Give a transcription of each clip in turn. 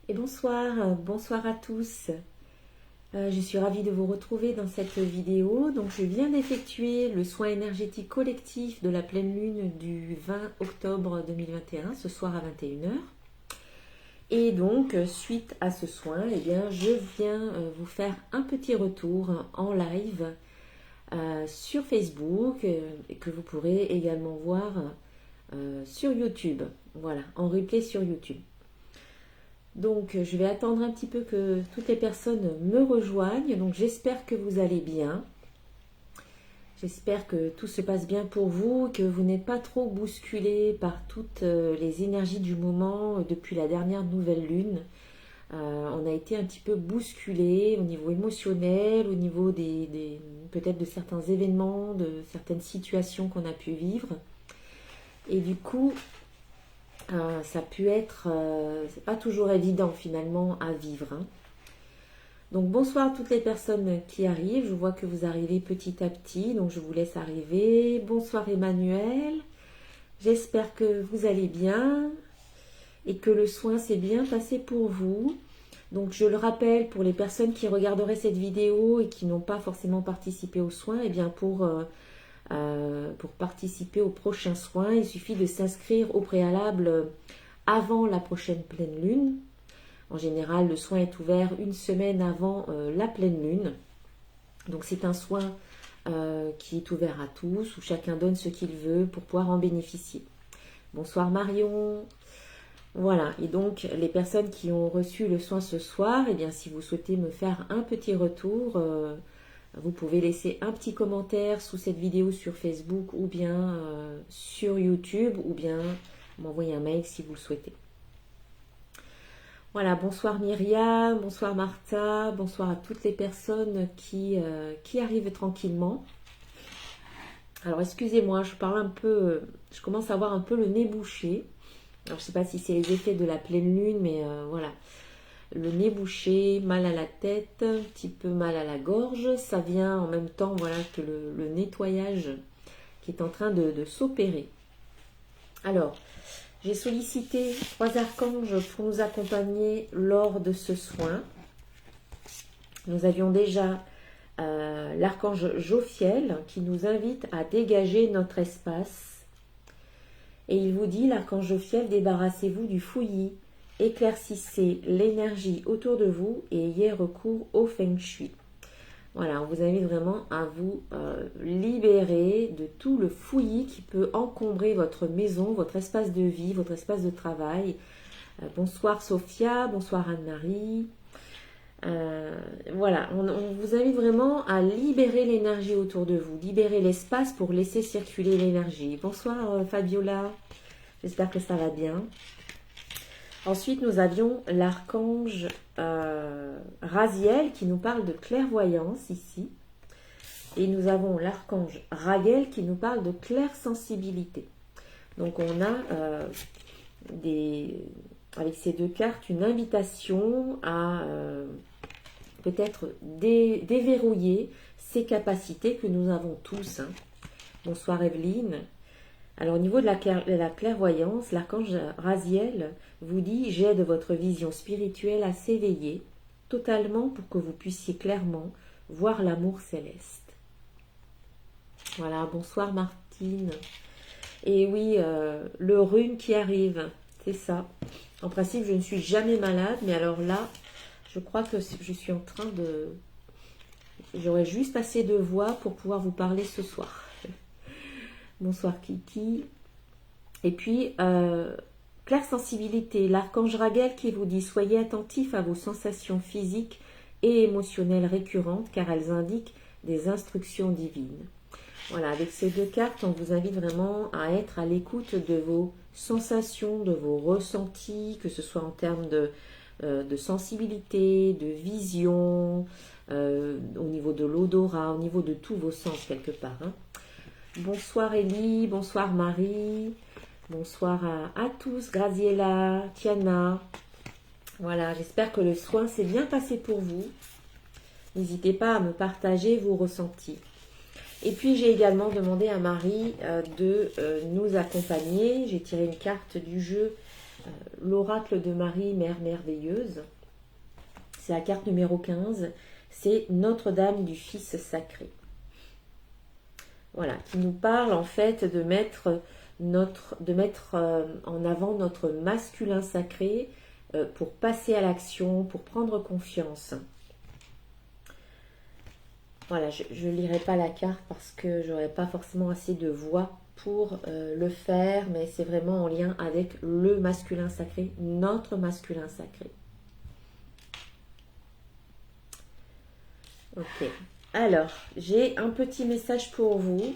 Et bonsoir, bonsoir à tous. Je suis ravie de vous retrouver dans cette vidéo. Donc je viens d'effectuer le soin énergétique collectif de la pleine lune du 20 octobre 2021, ce soir à 21 heures. Et donc, suite à ce soin, eh bien, je viens vous faire un petit retour en live sur Facebook et que vous pourrez également voir sur YouTube. Voilà, en replay sur YouTube. Donc, je vais attendre un petit peu que toutes les personnes me rejoignent. Donc, j'espère que vous allez bien. J'espère que tout se passe bien pour vous, que vous n'êtes pas trop bousculé par toutes les énergies du moment depuis la dernière nouvelle lune. On a été un petit peu bousculé au niveau émotionnel, au niveau peut-être de certains événements, de certaines situations qu'on a pu vivre. Et du coup, ça a pu être, c'est pas toujours évident finalement à vivre, hein. Donc bonsoir à toutes les personnes qui arrivent. Je vois que vous arrivez petit à petit, donc je vous laisse arriver. Bonsoir Emmanuel. J'espère que vous allez bien et que le soin s'est bien passé pour vous. Donc je le rappelle pour les personnes qui regarderaient cette vidéo et qui n'ont pas forcément participé aux soins, et bien pour participer aux prochains soins, il suffit de s'inscrire au préalable avant la prochaine pleine lune. En général, le soin est ouvert une semaine avant la pleine lune. Donc c'est un soin qui est ouvert à tous, où chacun donne ce qu'il veut pour pouvoir en bénéficier. Bonsoir Marion. Voilà, et donc les personnes qui ont reçu le soin ce soir, eh bien si vous souhaitez me faire un petit retour, vous pouvez laisser un petit commentaire sous cette vidéo sur Facebook ou bien sur YouTube, ou bien m'envoyer un mail si vous le souhaitez. Voilà, bonsoir Myriam, bonsoir Martha, bonsoir à toutes les personnes qui arrivent tranquillement. Alors excusez-moi, je parle un peu, je commence à avoir un peu le nez bouché. Alors je ne sais pas si c'est les effets de la pleine lune, mais voilà. Le nez bouché, mal à la tête, un petit peu mal à la gorge. Ça vient en même temps, voilà, que le nettoyage qui est en train de s'opérer. Alors, j'ai sollicité 3 archanges pour nous accompagner lors de ce soin. Nous avions déjà l'archange Jophiel qui nous invite à dégager notre espace. Et il vous dit, l'archange Jophiel, débarrassez-vous du fouillis, éclaircissez l'énergie autour de vous et ayez recours au Feng Shui. Voilà, on vous invite vraiment à vous libérer de tout le fouillis qui peut encombrer votre maison, votre espace de vie, votre espace de travail. Bonsoir Sophia, bonsoir Anne-Marie. Voilà, on vous invite vraiment à libérer l'énergie autour de vous, libérer l'espace pour laisser circuler l'énergie. Bonsoir Fabiola, j'espère que ça va bien. Ensuite, nous avions l'archange Raziel qui nous parle de clairvoyance ici. Et nous avons l'archange Raguel qui nous parle de clairsensibilité. Donc on a avec ces deux cartes une invitation à peut-être déverrouiller ces capacités que nous avons tous, hein. Bonsoir Evelyne. Alors au niveau de la clairvoyance, l'archange Raziel vous dit « J'aide votre vision spirituelle à s'éveiller totalement pour que vous puissiez clairement voir l'amour céleste. » Voilà, bonsoir Martine. Et oui, le rhume qui arrive, c'est ça. En principe, je ne suis jamais malade, mais alors là, je crois que je suis en train de... J'aurais juste assez de voix pour pouvoir vous parler ce soir. Bonsoir Kiki. Et puis, clairsensibilité, l'archange Raguel qui vous dit « Soyez attentif à vos sensations physiques et émotionnelles récurrentes car elles indiquent des instructions divines. » Voilà, avec ces deux cartes, on vous invite vraiment à être à l'écoute de vos sensations, de vos ressentis, que ce soit en termes de sensibilité, de vision, au niveau de l'odorat, au niveau de tous vos sens quelque part, hein. Bonsoir Elie, bonsoir Marie, bonsoir à tous, Graziella, Tiana. Voilà, j'espère que le soin s'est bien passé pour vous. N'hésitez pas à me partager vos ressentis. Et puis j'ai également demandé à Marie de nous accompagner. J'ai tiré une carte du jeu l'oracle de Marie, Mère merveilleuse. C'est la carte numéro 15. C'est Notre-Dame du Fils sacré. Voilà, qui nous parle en fait de mettre en avant notre masculin sacré pour passer à l'action, pour prendre confiance. Voilà, je ne lirai pas la carte parce que j'aurais pas forcément assez de voix pour le faire, mais c'est vraiment en lien avec le masculin sacré, notre masculin sacré. Ok, alors j'ai un petit message pour vous.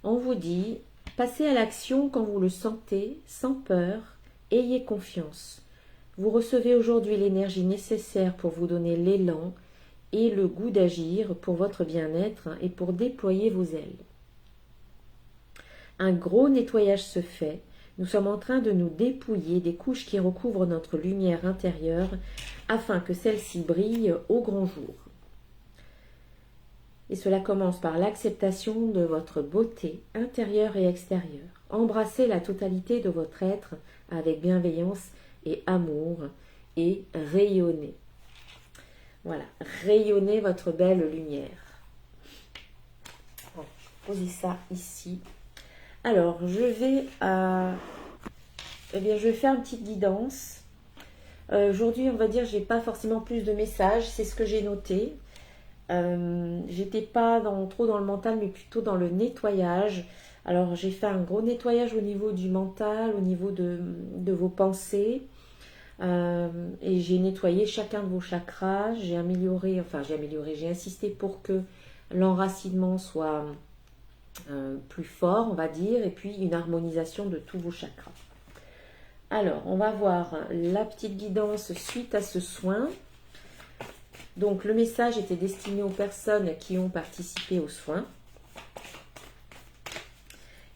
On vous dit, passez à l'action quand vous le sentez, sans peur, ayez confiance. Vous recevez aujourd'hui l'énergie nécessaire pour vous donner l'élan et le goût d'agir pour votre bien-être et pour déployer vos ailes. Un gros nettoyage se fait. Nous sommes en train de nous dépouiller des couches qui recouvrent notre lumière intérieure afin que celle-ci brille au grand jour. Et cela commence par l'acceptation de votre beauté intérieure et extérieure. Embrassez la totalité de votre être avec bienveillance et amour et rayonnez. Voilà, rayonnez votre belle lumière. Bon, posez ça ici. Alors, je vais faire une petite guidance. Aujourd'hui, on va dire, j'ai pas forcément plus de messages, c'est ce que j'ai noté. J'étais pas trop dans le mental, mais plutôt dans le nettoyage. Alors, j'ai fait un gros nettoyage au niveau du mental, au niveau de vos pensées. Et j'ai nettoyé chacun de vos chakras. J'ai insisté pour que l'enracinement soit plus fort, on va dire, et puis une harmonisation de tous vos chakras. Alors, on va voir la petite guidance suite à ce soin. Donc, le message était destiné aux personnes qui ont participé au soin.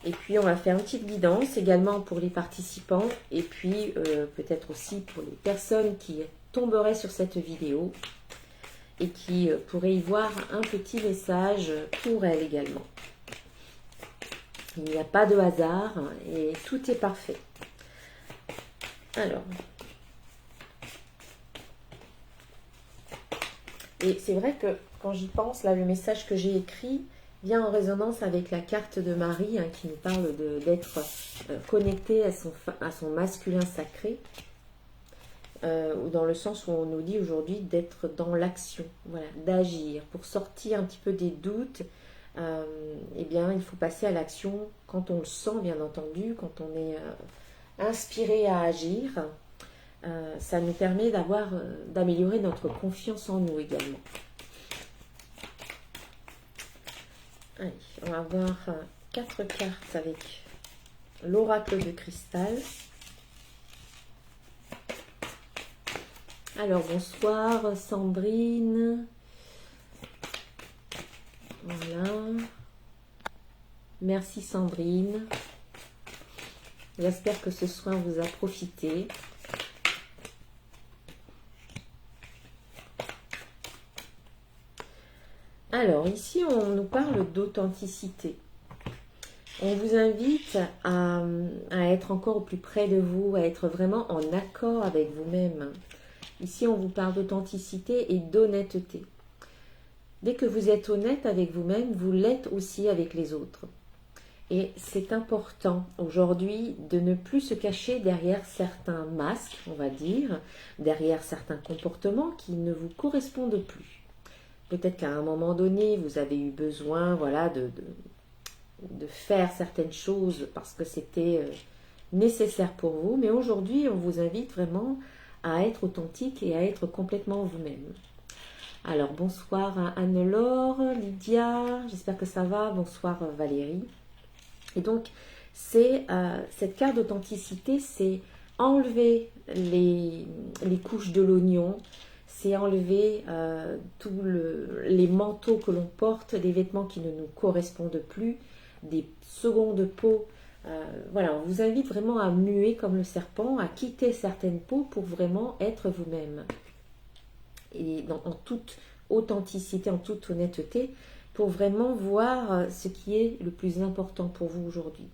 Et puis, on va faire une petite guidance également pour les participants et puis peut-être aussi pour les personnes qui tomberaient sur cette vidéo et qui pourraient y voir un petit message pour elles également. Il n'y a pas de hasard et tout est parfait. Alors, et c'est vrai que quand j'y pense, là, le message que j'ai écrit vient en résonance avec la carte de Marie qui nous parle d'être connecté à son masculin sacré, ou dans le sens où on nous dit aujourd'hui d'être dans l'action, voilà, d'agir, pour sortir un petit peu des doutes. Eh bien, il faut passer à l'action quand on le sent, bien entendu, quand on est inspiré à agir. Ça nous permet d'améliorer notre confiance en nous également. Allez, on va voir 4 cartes avec l'oracle de cristal. Alors, bonsoir Sandrine. Voilà. Merci Sandrine. J'espère que ce soin vous a profité. Alors, ici, on nous parle d'authenticité. On vous invite à être encore au plus près de vous, à être vraiment en accord avec vous-même. Ici, on vous parle d'authenticité et d'honnêteté. Dès que vous êtes honnête avec vous-même, vous l'êtes aussi avec les autres. Et c'est important aujourd'hui de ne plus se cacher derrière certains masques, on va dire, derrière certains comportements qui ne vous correspondent plus. Peut-être qu'à un moment donné, vous avez eu besoin, voilà, de faire certaines choses parce que c'était nécessaire pour vous. Mais aujourd'hui, on vous invite vraiment à être authentique et à être complètement vous-même. Alors, bonsoir à Anne-Laure, Lydia, j'espère que ça va. Bonsoir Valérie. Et donc, cette carte d'authenticité, c'est enlever les couches de l'oignon, c'est enlever tous les manteaux que l'on porte, des vêtements qui ne nous correspondent plus, des secondes peaux. Voilà, on vous invite vraiment à muer comme le serpent, à quitter certaines peaux pour vraiment être vous-même. Et en toute authenticité, en toute honnêteté, pour vraiment voir ce qui est le plus important pour vous aujourd'hui.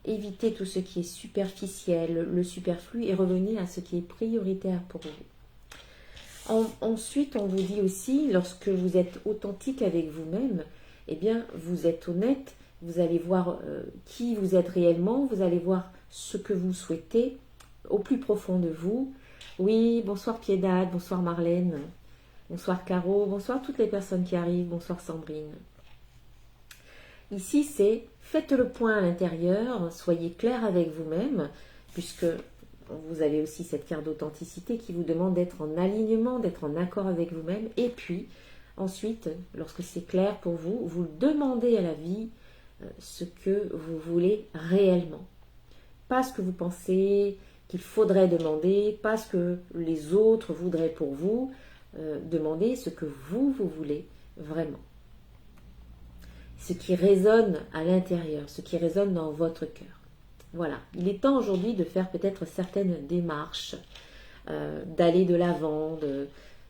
évitez tout ce qui est superficiel, le superflu, et revenez à ce qui est prioritaire pour vous. Ensuite, on vous dit aussi, lorsque vous êtes authentique avec vous-même, eh bien, vous êtes honnête, vous allez voir qui vous êtes réellement, vous allez voir ce que vous souhaitez au plus profond de vous. Oui, bonsoir Piedade, bonsoir Marlène, bonsoir Caro, bonsoir toutes les personnes qui arrivent, bonsoir Sandrine. Ici, c'est faites le point à l'intérieur, soyez clair avec vous-même, puisque vous avez aussi cette carte d'authenticité qui vous demande d'être en alignement, d'être en accord avec vous-même. Et puis, ensuite, lorsque c'est clair pour vous, vous demandez à la vie ce que vous voulez réellement. Pas ce que vous pensez qu'il faudrait demander, pas ce que les autres voudraient pour vous. Demandez ce que vous voulez vraiment. Ce qui résonne à l'intérieur, ce qui résonne dans votre cœur. Voilà, il est temps aujourd'hui de faire peut-être certaines démarches, d'aller de l'avant.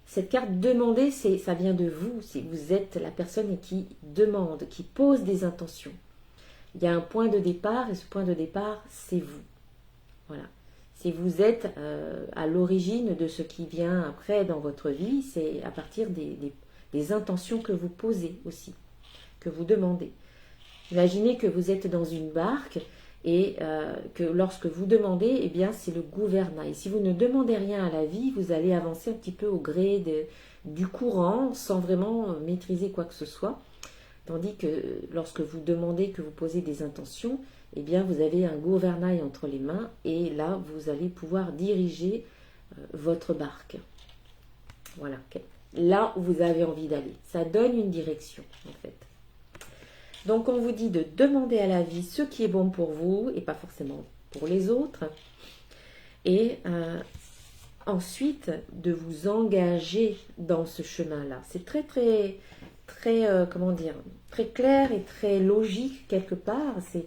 Cette carte demander, ça vient de vous, vous êtes la personne qui demande, qui pose des intentions. Il y a un point de départ et ce point de départ, c'est vous. Voilà, si vous êtes à l'origine de ce qui vient après dans votre vie, c'est à partir des intentions que vous posez aussi, que vous demandez. Imaginez que vous êtes dans une barque et que lorsque vous demandez, eh bien c'est le gouvernail. Si vous ne demandez rien à la vie, vous allez avancer un petit peu au gré du courant sans vraiment maîtriser quoi que ce soit. Tandis que lorsque vous demandez, que vous posez des intentions, eh bien vous avez un gouvernail entre les mains et là vous allez pouvoir diriger votre barque. Voilà, là où vous avez envie d'aller. Ça donne une direction en fait. Donc on vous dit de demander à la vie ce qui est bon pour vous et pas forcément pour les autres. Et ensuite de vous engager dans ce chemin-là. C'est très comment dire, très clair et très logique quelque part. C'est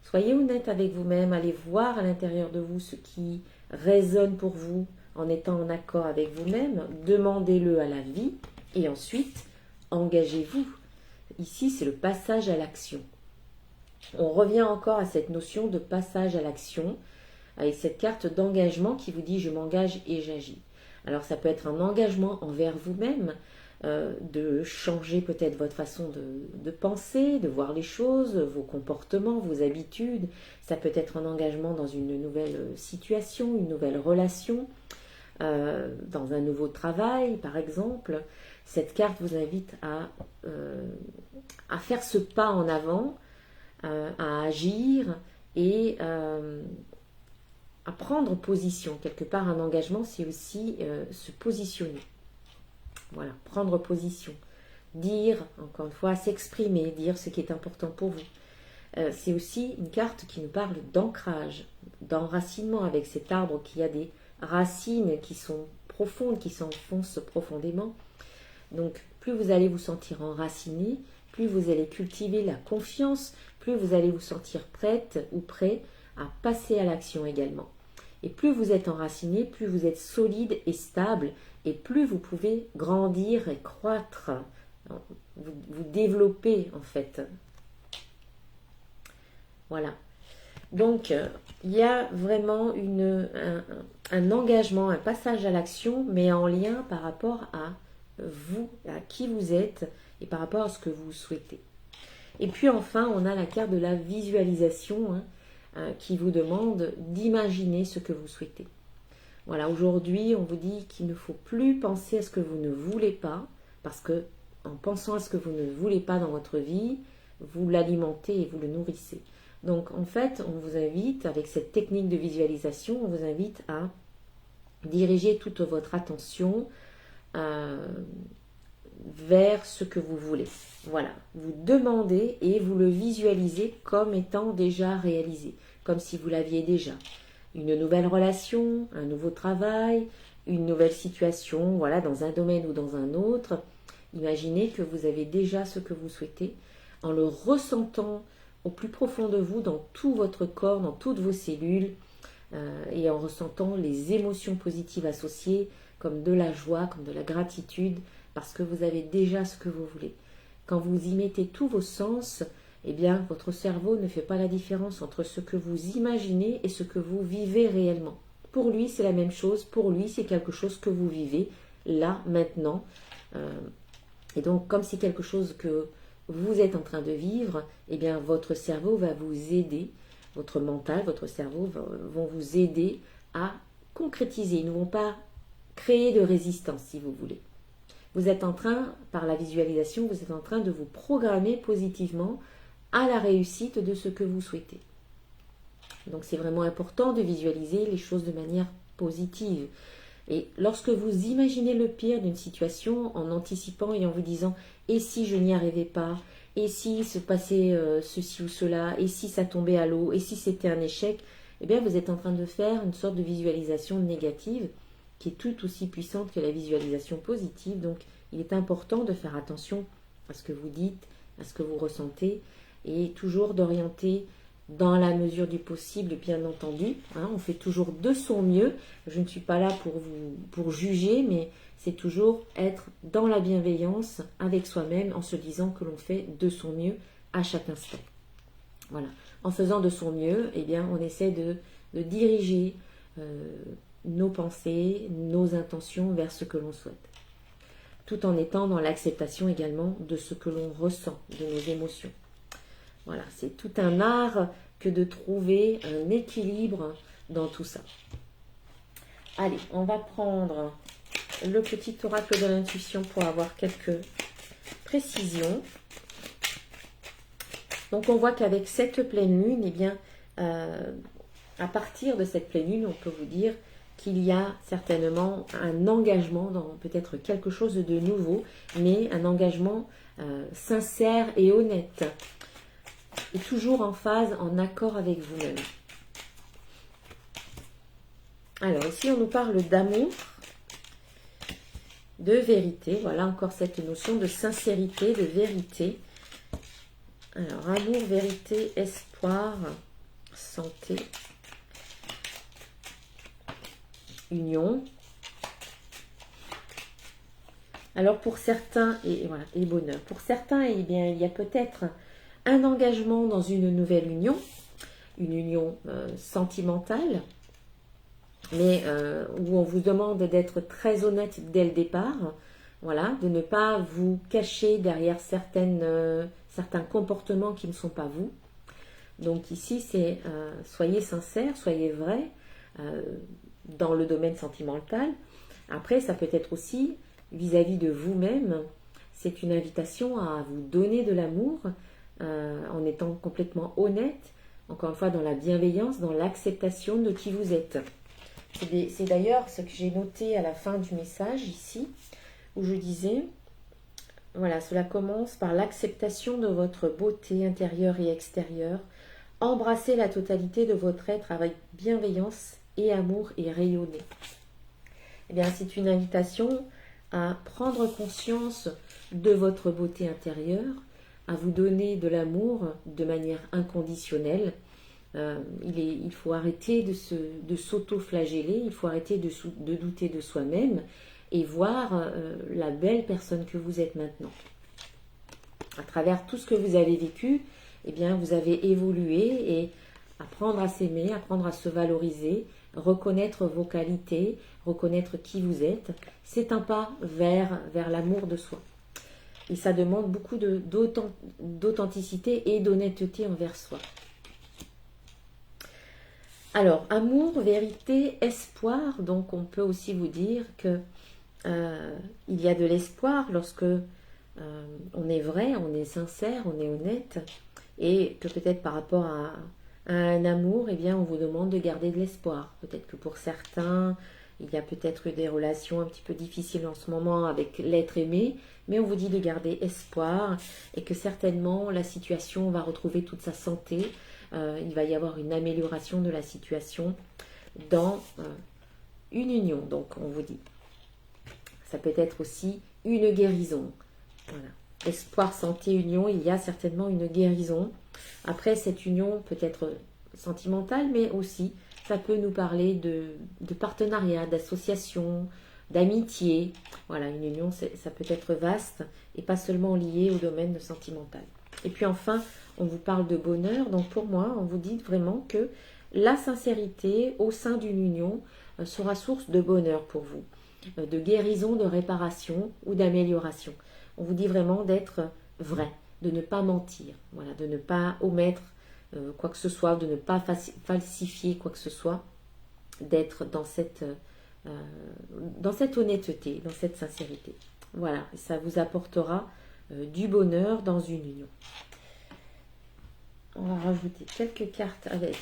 soyez honnête avec vous-même, allez voir à l'intérieur de vous ce qui résonne pour vous en étant en accord avec vous-même. Demandez-le à la vie et ensuite engagez-vous. Ici, c'est le passage à l'action. On revient encore à cette notion de passage à l'action avec cette carte d'engagement qui vous dit « je m'engage et j'agis ». Alors, ça peut être un engagement envers vous-même, de changer peut-être votre façon de penser, de voir les choses, vos comportements, vos habitudes. Ça peut être un engagement dans une nouvelle situation, une nouvelle relation, dans un nouveau travail, par exemple. Cette carte vous invite à faire ce pas en avant, à agir et à prendre position. Quelque part, un engagement, c'est aussi se positionner. Voilà, prendre position. Dire, encore une fois, s'exprimer, dire ce qui est important pour vous. C'est aussi une carte qui nous parle d'ancrage, d'enracinement avec cet arbre qui a des racines qui sont profondes, qui s'enfoncent profondément. Donc, plus vous allez vous sentir enraciné, plus vous allez cultiver la confiance, plus vous allez vous sentir prête ou prêt à passer à l'action également. Et plus vous êtes enraciné, plus vous êtes solide et stable, et plus vous pouvez grandir et croître, vous développer en fait. Voilà. Donc, il y a vraiment un engagement, un passage à l'action, mais en lien par rapport à vous, à qui vous êtes et par rapport à ce que vous souhaitez. Et puis enfin, on a la carte de la visualisation qui vous demande d'imaginer ce que vous souhaitez. Voilà, aujourd'hui, on vous dit qu'il ne faut plus penser à ce que vous ne voulez pas, parce que en pensant à ce que vous ne voulez pas dans votre vie, vous l'alimentez et vous le nourrissez. Donc en fait, on vous invite, avec cette technique de visualisation, on vous invite à diriger toute votre attention vers ce que vous voulez. Voilà, vous demandez et vous le visualisez comme étant déjà réalisé, comme si vous l'aviez déjà. Une nouvelle relation, un nouveau travail, une nouvelle situation, voilà, dans un domaine ou dans un autre. Imaginez que vous avez déjà ce que vous souhaitez en le ressentant au plus profond de vous, dans tout votre corps, dans toutes vos cellules, et en ressentant les émotions positives associées, comme de la joie, comme de la gratitude, parce que vous avez déjà ce que vous voulez. Quand vous y mettez tous vos sens, eh bien, votre cerveau ne fait pas la différence entre ce que vous imaginez et ce que vous vivez réellement. Pour lui, c'est la même chose. Pour lui, c'est quelque chose que vous vivez là, maintenant. Et donc, comme c'est quelque chose que vous êtes en train de vivre, eh bien, votre cerveau va vous aider, votre mental, votre cerveau vont vous aider à concrétiser. Ils ne vont pas créer de résistance, si vous voulez. Vous êtes en train, par la visualisation, vous êtes en train de vous programmer positivement à la réussite de ce que vous souhaitez. Donc c'est vraiment important de visualiser les choses de manière positive. Et lorsque vous imaginez le pire d'une situation en anticipant et en vous disant « et si je n'y arrivais pas ? Et si se passait ceci ou cela ? Et si ça tombait à l'eau ? Et si c'était un échec ?» Eh bien vous êtes en train de faire une sorte de visualisation négative qui est tout aussi puissante que la visualisation positive. Donc il est important de faire attention à ce que vous dites, à ce que vous ressentez, et toujours d'orienter dans la mesure du possible, bien entendu. On fait toujours de son mieux. Je ne suis pas là pour juger, mais c'est toujours être dans la bienveillance avec soi-même en se disant que l'on fait de son mieux à chaque instant. Voilà. En faisant de son mieux, eh bien, on essaie de diriger nos pensées, nos intentions vers ce que l'on souhaite. Tout en étant dans l'acceptation également de ce que l'on ressent, de nos émotions. Voilà, c'est tout un art que de trouver un équilibre dans tout ça. Allez, on va prendre le petit oracle de l'intuition pour avoir quelques précisions. Donc on voit qu'avec cette pleine lune, eh bien, à partir de cette pleine lune, on peut vous dire qu'il y a certainement un engagement dans peut-être quelque chose de nouveau, mais un engagement sincère et honnête. Et toujours en phase, en accord avec vous-même. Alors ici, on nous parle d'amour, de vérité. Voilà encore cette notion de sincérité, de vérité. Alors, amour, vérité, espoir, santé, union. Alors pour certains, et voilà, et bonheur. Pour certains, eh bien, il y a peut-être un engagement dans une nouvelle union, une union sentimentale, mais où on vous demande d'être très honnête dès le départ, voilà, de ne pas vous cacher derrière certains comportements qui ne sont pas vous. Donc ici, c'est soyez sincère, soyez vrai dans le domaine sentimental. Après, ça peut être aussi vis-à-vis de vous-même. C'est une invitation à vous donner de l'amour, en étant complètement honnête, encore une fois dans la bienveillance, dans l'acceptation de qui vous êtes. C'est d'ailleurs ce que j'ai noté à la fin du message ici, où je disais, voilà, cela commence par l'acceptation de votre beauté intérieure et extérieure, embrassez la totalité de votre être avec bienveillance et amour et rayonner. Eh bien, c'est une invitation à prendre conscience de votre beauté intérieure, à vous donner de l'amour de manière inconditionnelle. Il faut arrêter de s'auto-flageller, il faut arrêter de douter de soi-même et voir la belle personne que vous êtes maintenant. À travers tout ce que vous avez vécu, eh bien, vous avez évolué, et apprendre à s'aimer, apprendre à se valoriser, reconnaître vos qualités, reconnaître qui vous êtes, c'est un pas vers l'amour de soi. Et ça demande beaucoup d'authenticité et d'honnêteté envers soi. Alors, amour, vérité, espoir. Donc, on peut aussi vous dire que il y a de l'espoir lorsque on est vrai, on est sincère, on est honnête. Et que peut-être par rapport à un amour, eh bien, on vous demande de garder de l'espoir. Peut-être que pour certains, il y a peut-être des relations un petit peu difficiles en ce moment avec l'être aimé, mais on vous dit de garder espoir et que certainement la situation va retrouver toute sa santé. Il va y avoir une amélioration de la situation dans une union. Donc on vous dit, ça peut être aussi une guérison. Voilà. Espoir, santé, union, il y a certainement une guérison. Après, cette union peut être sentimentale, mais aussi ça peut nous parler de partenariat, d'association, d'amitié. Voilà, une union, ça peut être vaste et pas seulement lié au domaine sentimental. Et puis enfin, on vous parle de bonheur. Donc pour moi, on vous dit vraiment que la sincérité au sein d'une union sera source de bonheur pour vous, de guérison, de réparation ou d'amélioration. On vous dit vraiment d'être vrai, de ne pas mentir, voilà, de ne pas omettre quoi que ce soit, de ne pas falsifier quoi que ce soit, d'être dans cette honnêteté, dans cette sincérité. Voilà, ça vous apportera du bonheur dans une union. On va rajouter quelques cartes avec.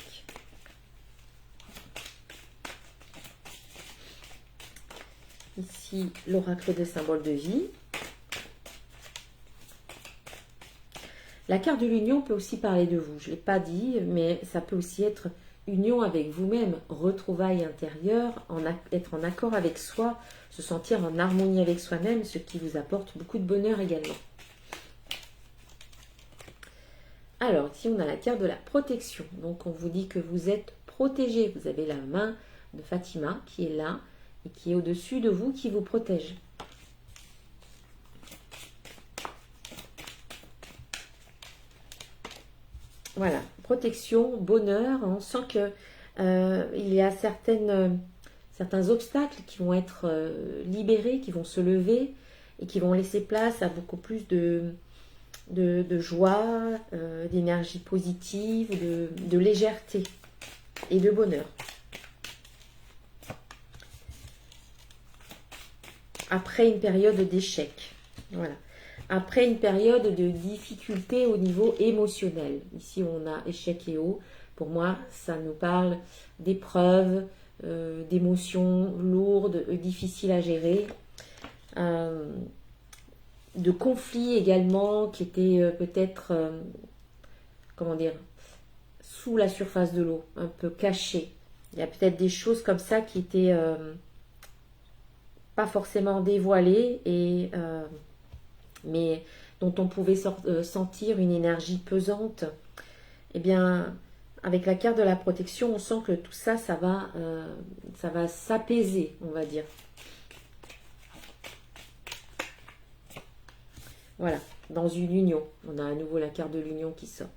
Ici, l'oracle de symbole de vie. La carte de l'union peut aussi parler de vous. Je ne l'ai pas dit, mais ça peut aussi être union avec vous-même, retrouvailles intérieures, être en accord avec soi, se sentir en harmonie avec soi-même, ce qui vous apporte beaucoup de bonheur également. Alors, ici, on a la carte de la protection. Donc, on vous dit que vous êtes protégé. Vous avez la main de Fatima qui est là et qui est au-dessus de vous, qui vous protège. Voilà, protection, bonheur. On sent que il y a certains obstacles qui vont être libérés, qui vont se lever et qui vont laisser place à beaucoup plus de joie, d'énergie positive, de légèreté et de bonheur. Après une période d'échec, voilà. Après une période de difficulté au niveau émotionnel. Ici, on a échec et eau. Pour moi, ça nous parle d'épreuves, d'émotions lourdes, difficiles à gérer. De conflits également qui étaient peut-être, comment dire, sous la surface de l'eau, un peu cachés. Il y a peut-être des choses comme ça qui étaient pas forcément dévoilées, mais dont on pouvait sentir une énergie pesante. Eh bien, avec la carte de la protection, on sent que tout ça, ça va s'apaiser, on va dire. Voilà, dans une union. On a à nouveau la carte de l'union qui sort.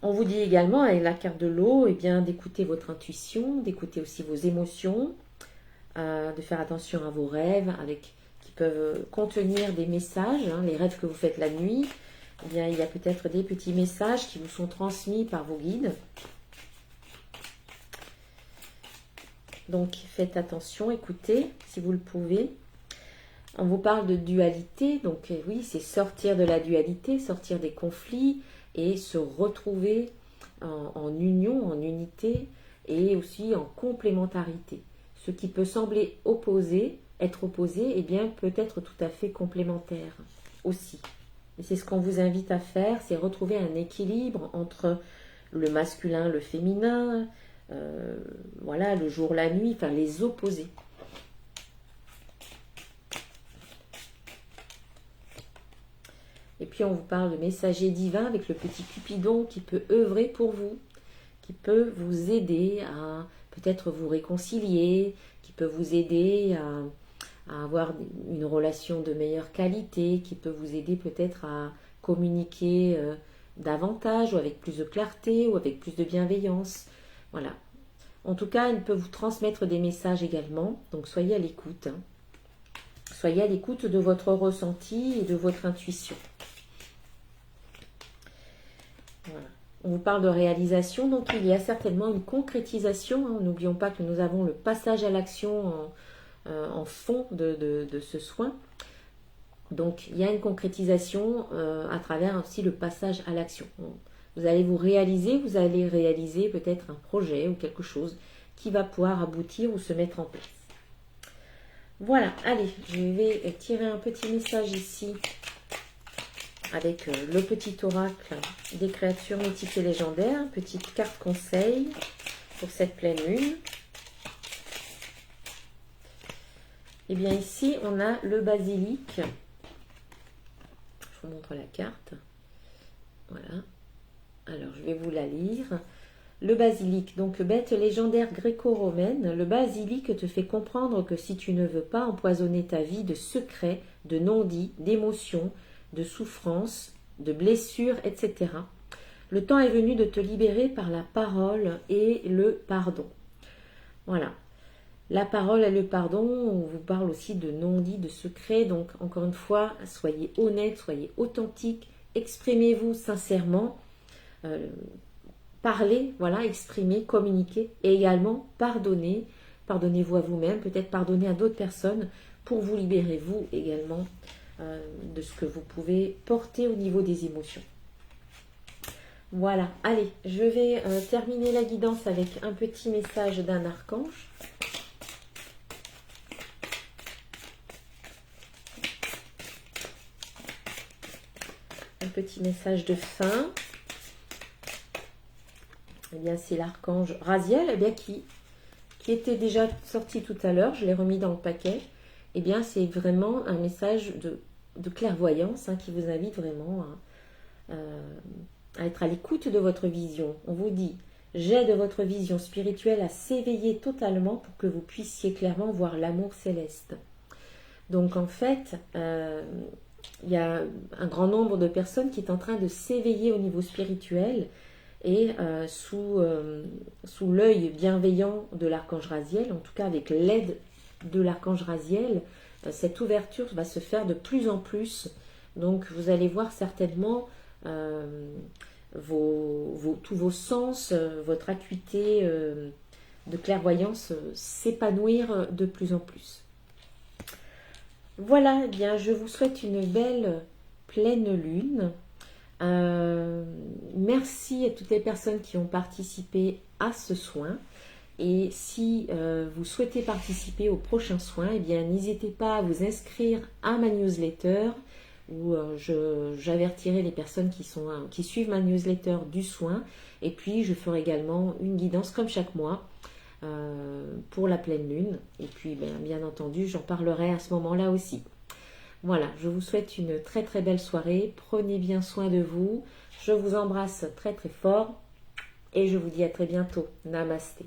On vous dit également, avec la carte de l'eau, eh bien, d'écouter votre intuition, d'écouter aussi vos émotions, de faire attention à vos rêves, qui peuvent contenir des messages, hein, les rêves que vous faites la nuit. Eh bien, il y a peut-être des petits messages qui vous sont transmis par vos guides. Donc, faites attention, écoutez, si vous le pouvez. On vous parle de dualité, donc oui, c'est sortir de la dualité, sortir des conflits et se retrouver en union, en unité et aussi en complémentarité. Ce qui peut sembler être opposé, eh bien, peut être tout à fait complémentaire aussi. Et c'est ce qu'on vous invite à faire, c'est retrouver un équilibre entre le masculin, le féminin, voilà, le jour, la nuit, enfin les opposés. Et puis on vous parle de messager divin avec le petit Cupidon qui peut œuvrer pour vous, qui peut vous aider à peut-être vous réconcilier, qui peut vous aider à avoir une relation de meilleure qualité, qui peut vous aider peut-être à communiquer davantage ou avec plus de clarté ou avec plus de bienveillance. Voilà. En tout cas, il peut vous transmettre des messages également, donc soyez à l'écoute. Hein. Soyez à l'écoute de votre ressenti et de votre intuition. Voilà. On vous parle de réalisation, donc il y a certainement une concrétisation. Hein. N'oublions pas que nous avons le passage à l'action en fond de ce soin. Donc il y a une concrétisation à travers aussi le passage à l'action. Vous allez vous allez réaliser peut-être un projet ou quelque chose qui va pouvoir aboutir ou se mettre en place. Voilà, allez, je vais tirer un petit message ici avec le petit oracle des créatures mythiques et légendaires, petite carte conseil pour cette pleine lune. Et bien ici, on a le basilic. Je vous montre la carte. Voilà. Alors, je vais vous la lire. Le basilic, donc bête légendaire gréco-romaine, le basilic te fait comprendre que si tu ne veux pas empoisonner ta vie de secrets, de non-dits, d'émotions, de souffrances, de blessures, etc. Le temps est venu de te libérer par la parole et le pardon. Voilà. La parole et le pardon, on vous parle aussi de non-dits, de secrets. Donc, encore une fois, soyez honnête, soyez authentique, exprimez-vous sincèrement. Parlez, voilà, exprimez, communiquez. Et également, pardonnez. Pardonnez-vous à vous-même, peut-être pardonnez à d'autres personnes pour vous libérer, vous également, de ce que vous pouvez porter au niveau des émotions. Voilà, allez, je vais terminer la guidance avec un petit message d'un archange. Un petit message de fin. Eh bien, c'est l'archange Raziel, eh bien, qui était déjà sorti tout à l'heure. Je l'ai remis dans le paquet. Eh bien, c'est vraiment un message de clairvoyance qui vous invite vraiment à être à l'écoute de votre vision. On vous dit, j'aide votre vision spirituelle à s'éveiller totalement pour que vous puissiez clairement voir l'amour céleste. Donc en fait, il y a un grand nombre de personnes qui est en train de s'éveiller au niveau spirituel et sous l'œil bienveillant de l'archange Raziel, en tout cas avec l'aide de l'archange Raziel, cette ouverture va se faire de plus en plus. Donc vous allez voir certainement tous vos sens, votre acuité de clairvoyance s'épanouir de plus en plus. Voilà, eh bien, je vous souhaite une belle pleine lune. Merci à toutes les personnes qui ont participé à ce soin. Et si vous souhaitez participer au prochain soin, eh bien, n'hésitez pas à vous inscrire à ma newsletter où j'avertirai les personnes qui suivent ma newsletter du soin. Et puis, je ferai également une guidance comme chaque mois pour la pleine lune. Et puis, bien entendu, j'en parlerai à ce moment-là aussi. Voilà, je vous souhaite une très très belle soirée. Prenez bien soin de vous. Je vous embrasse très très fort. Et je vous dis à très bientôt. Namasté.